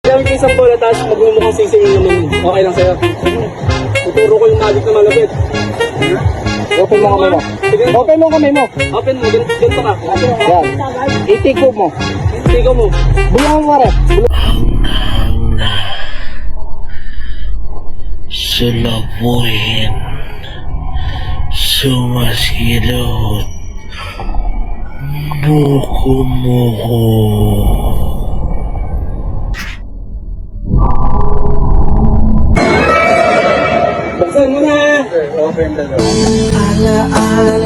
Gamit ko isang bola, tapos magmumukhang sising yung naman. Okay lang sa'yo. Tuturo ko yung magic na malapit. Open mo kamay mo. Sige. Open mo kamay mo. Open mo, ganito ka. Yan. Itiko mo. Tigo mo. Bulungan mo pare. Sulabuhin, sumasilot, muko-muko. Buksan mo na! Open na. Alaala